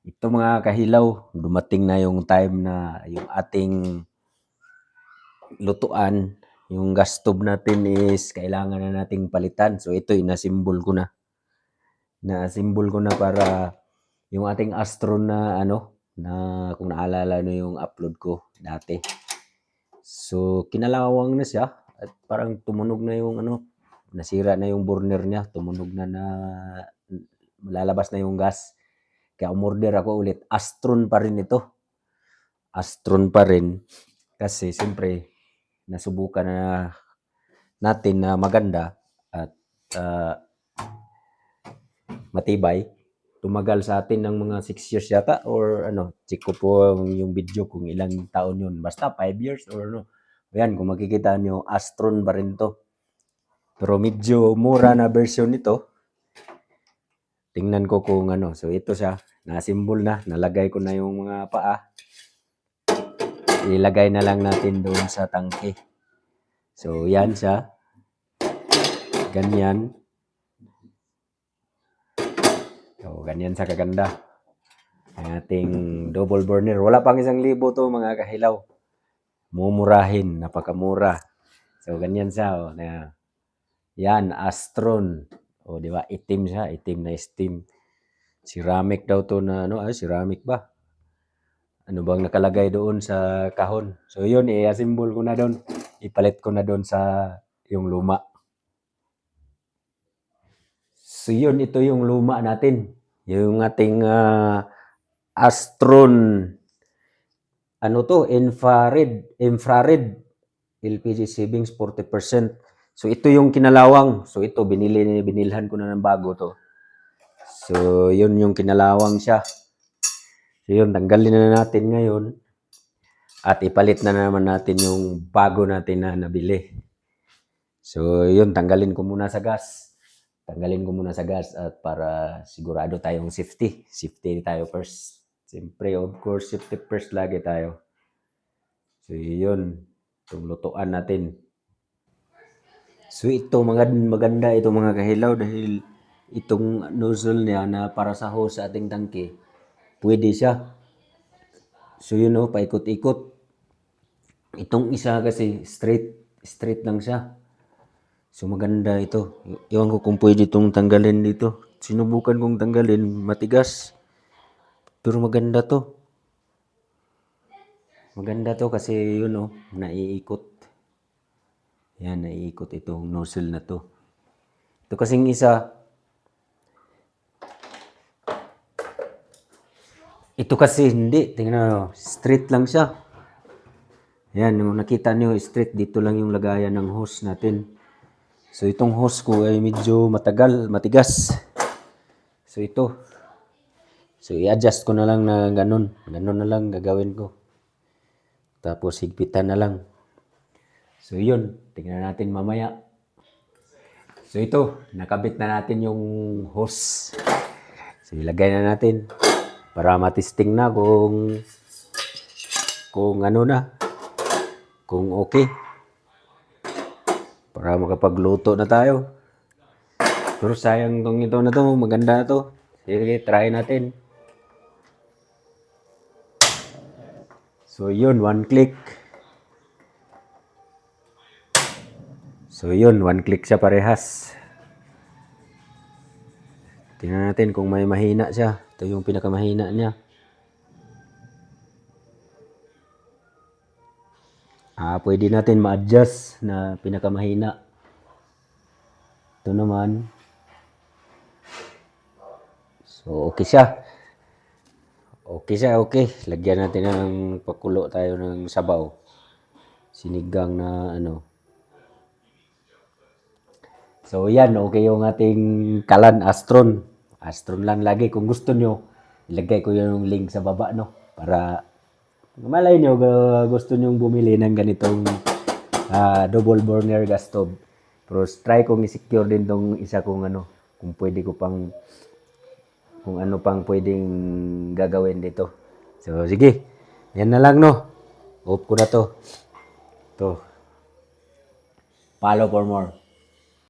Ito mga kahilaw, dumating na yung time na yung ating lutuan, yung gas stove natin is kailangan na nating palitan. So ito, inasimbol ko na. Na-assemble ko na para yung ating Astron na na kung naalala nyo yung upload ko dati. So kinalawang na siya at parang tumunog na yung nasira na yung burner niya, tumunog na lalabas na yung gas. Kaya umorder ako ulit. Astron pa rin ito. Astron pa rin. Kasi siyempre, nasubukan na natin na maganda at matibay. Tumagal sa atin ng mga 6 years yata or check ko po yung video kung ilang taon yun. Basta 5 years or Ayan, kung makikita nyo, Astron pa rin to. Pero medyo mura na version nito. Tingnan ko kung So ito siya, na-assemble na, nalagay ko na yung mga paa. Ilagay na lang natin doon sa tangke. So yan siya. Ganyan. So ganyan sa kaganda. Ang ating double burner. Wala pang 1,000 to mga kahilaw. Mumurahin, napakamura. So ganyan siya. Yan, Astron. Di ba? Itim siya, itim na steam. Ceramic daw to na ceramic ba? Ano bang nakalagay doon sa kahon? So yun, i-assemble ko na doon. Ipalit ko na doon sa yung luma. So yun, ito yung luma natin. Yung ating Astron infrared LPG savings 40%. So ito yung kinalawang. So ito binilhan ko na ng bago to. So yun yung kinalawang siya. So yun, tanggalin na natin ngayon. At ipalit na naman natin yung bago natin na nabili. So yun, tanggalin ko muna sa gas. At para sigurado tayong safety. Safety tayo first. Siyempre, of course, safety first lagi tayo. So yun, itong lutuan natin. So ito, maganda ito mga kahilaw dahil itong nozzle niya na para sa hose sa ating tangke, pwede siya. So yun paikot-ikot. Itong isa kasi straight lang siya. So maganda ito. Iwan ko kung pwede itong tanggalin dito. Sinubukan kong tanggalin, matigas. Pero maganda to. Maganda to kasi yun naiikot. Yan, naiikot itong nozzle na to. Ito kasing isa, ito kasi hindi. Tingnan nyo, straight lang siya. Yan, yung nakita nyo, straight dito lang yung lagayan ng hose natin. So itong hose ko ay medyo matigas. So ito. So i-adjust ko na lang na ganun. Ganun na lang gagawin ko. Tapos higpitan na lang. So yun, tingnan natin mamaya. So ito, nakabit na natin yung hose. So ilagay na natin para matisting na kung kung okay. Para makapagluto na tayo. Pero sayang tong ito na to, maganda na to. Sige, try natin. So yun, one click. So yun, one click siya parehas. Tingnan natin kung may mahina siya. Ito yung pinakamahina niya. Pwede natin ma-adjust na pinakamahina. Ito naman. So okay siya. Okay. Lagyan natin ng pakulo tayo ng sabaw. Sinigang na So yan, okay yung ating kalan Astron. Astron lang lagi. Kung gusto nyo, ilagay ko yung link sa baba para malay nyo gusto nyo bumili ng ganitong double burner gas stove. Pero try kong i-secure din tong isa kung kung pwede ko pang kung ano pang pwedeng gagawin dito. So sige, yan na lang Off ko na to. Follow for more.